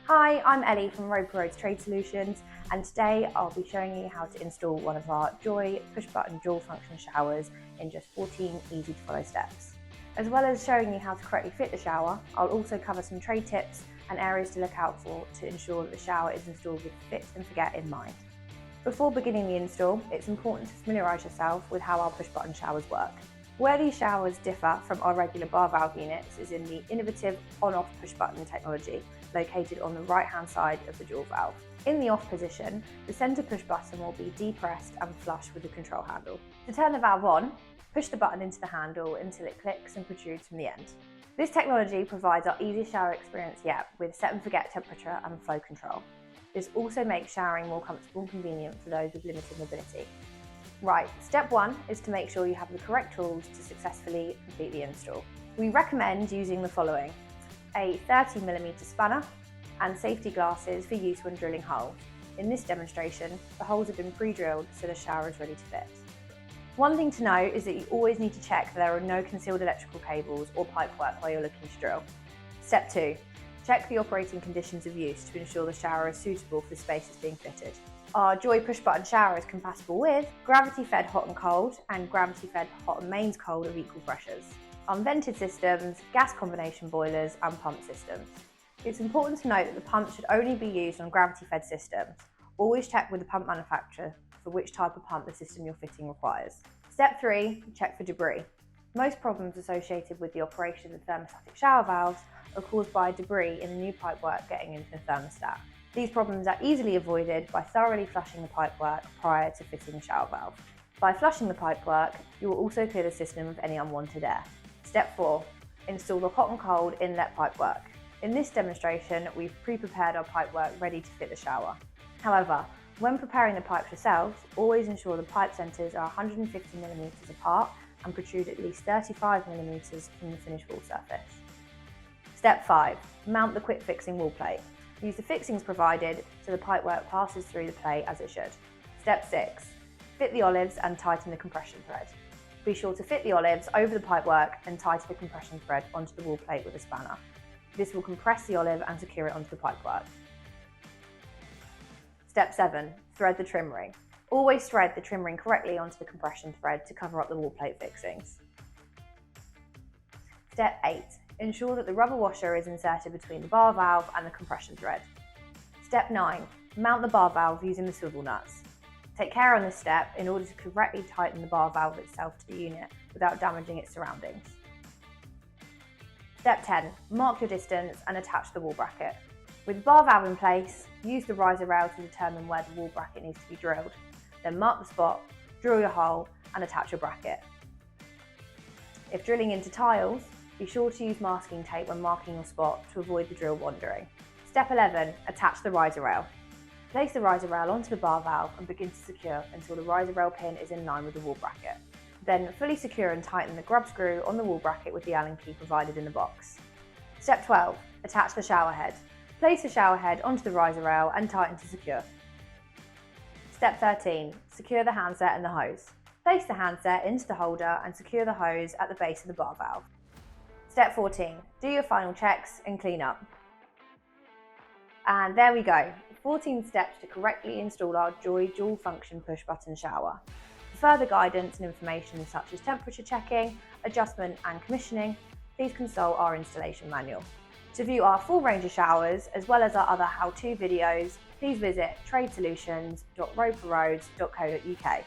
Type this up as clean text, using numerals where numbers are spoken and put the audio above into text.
Hi, I'm Ellie from Road's Trade Solutions, and today I'll be showing you how to install one of our Joy push-button dual function showers in just 14 easy to follow steps. As well as showing you how to correctly fit the shower, I'll also cover some trade tips and areas to look out for to ensure that the shower is installed with fit and forget in mind. Before beginning the install, it's important to familiarise yourself with how our push-button showers work. Where these showers differ from our regular bar valve units is in the innovative on-off push-button technology located on the right-hand side of the dual valve. In the off position, the centre push button will be depressed and flush with the control handle. To turn the valve on, push the button into the handle until it clicks and protrudes from the end. This technology provides our easiest shower experience yet with set and forget temperature and flow control. This also makes showering more comfortable and convenient for those with limited mobility. Right, step one is to make sure you have the correct tools to successfully complete the install. We recommend using the following: a 30mm spanner and safety glasses for use when drilling holes. In this demonstration, the holes have been pre-drilled so the shower is ready to fit. One thing to note is that you always need to check that there are no concealed electrical cables or pipework while you're looking to drill. Step two, check the operating conditions of use to ensure the shower is suitable for the spaces being fitted. Our Joy push-button shower is compatible with gravity-fed hot and cold and gravity-fed hot and mains cold of equal pressures, unvented systems, gas combination boilers and pump systems. It's important to note that the pump should only be used on gravity-fed systems. Always check with the pump manufacturer for which type of pump the system you're fitting requires. Step three, check for debris. Most problems associated with the operation of thermostatic shower valves are caused by debris in the new pipework getting into the thermostat. These problems are easily avoided by thoroughly flushing the pipework prior to fitting the shower valve. By flushing the pipework, you will also clear the system of any unwanted air. Step four, install the hot and cold inlet pipework. In this demonstration, we've pre-prepared our pipework ready to fit the shower. However, when preparing the pipes yourselves, always ensure the pipe centres are 150mm apart and protrude at least 35mm from the finished wall surface. Step five, mount the quick fixing wall plate. Use the fixings provided so the pipework passes through the plate as it should. Step six, fit the olives and tighten the compression thread. Be sure to fit the olives over the pipework and tighten the compression thread onto the wall plate with a spanner. This will compress the olive and secure it onto the pipework. Step seven, thread the trim ring. Always thread the trim ring correctly onto the compression thread to cover up the wall plate fixings. Step eight, ensure that the rubber washer is inserted between the bar valve and the compression thread. Step 9. Mount the bar valve using the swivel nuts. Take care on this step in order to correctly tighten the bar valve itself to the unit without damaging its surroundings. Step 10. Mark your distance and attach the wall bracket. With the bar valve in place, use the riser rail to determine where the wall bracket needs to be drilled. Then mark the spot, drill your hole and attach your bracket. If drilling into tiles, be sure to use masking tape when marking your spot to avoid the drill wandering. Step 11. Attach the riser rail. Place the riser rail onto the bar valve and begin to secure until the riser rail pin is in line with the wall bracket. Then fully secure and tighten the grub screw on the wall bracket with the Allen key provided in the box. Step 12. Attach the shower head. Place the shower head onto the riser rail and tighten to secure. Step 13. Secure the handset and the hose. Place the handset into the holder and secure the hose at the base of the bar valve. Step 14, do your final checks and clean up. And there we go, 14 steps to correctly install our Joy dual function push button shower. For further guidance and information such as temperature checking, adjustment and commissioning, please consult our installation manual. To view our full range of showers as well as our other how-to videos, please visit tradesolutions.roadforroads.co.uk.